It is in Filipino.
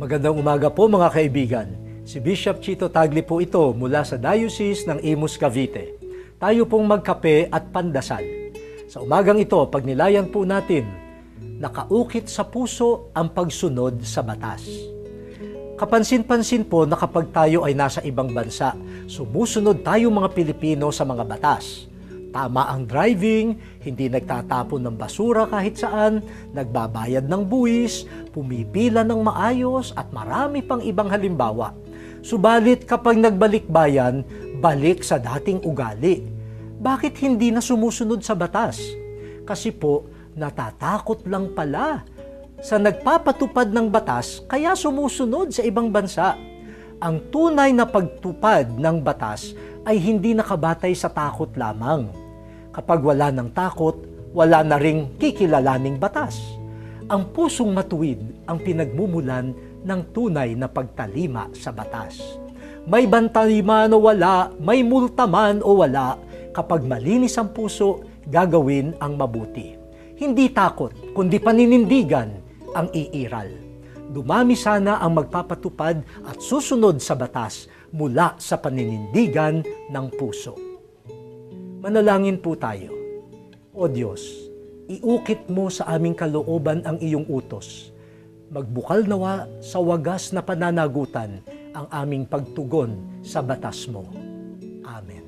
Magandang umaga po mga kaibigan. Si Bishop Chito Tagli po ito mula sa Diocese ng Imus, Cavite. Tayo pong magkape at pandasal. Sa umagang ito, pagnilayan po natin, nakaukit sa puso ang pagsunod sa batas. Kapansin-pansin po na kapag tayo ay nasa ibang bansa, sumusunod tayo mga Pilipino sa mga batas. Tama ang driving, hindi nagtatapon ng basura kahit saan, nagbabayad ng buwis, pumipila ng maayos at marami pang ibang halimbawa. Subalit kapag nagbalik bayan, balik sa dating ugali. Bakit hindi na sumusunod sa batas? Kasi po, natatakot lang pala. Sa nagpapatupad ng batas, kaya sumusunod sa ibang bansa. Ang tunay na pagtupad ng batas ay hindi nakabatay sa takot lamang. Kapag wala ng takot, wala na ring kikilalaning batas. Ang pusong matuwid ang pinagmumulan ng tunay na pagtalima sa batas. May bantay man o wala, may multa man o wala, kapag malinis ang puso, gagawin ang mabuti. Hindi takot, kundi paninindigan ang iiral. Dumami sana ang magpapatupad at susunod sa batas mula sa paninindigan ng puso. Manalangin po tayo. O Diyos, iukit mo sa aming kalooban ang iyong utos. Magbukal nawa sa wagas na pananagutan ang aming pagtugon sa batas mo. Amen.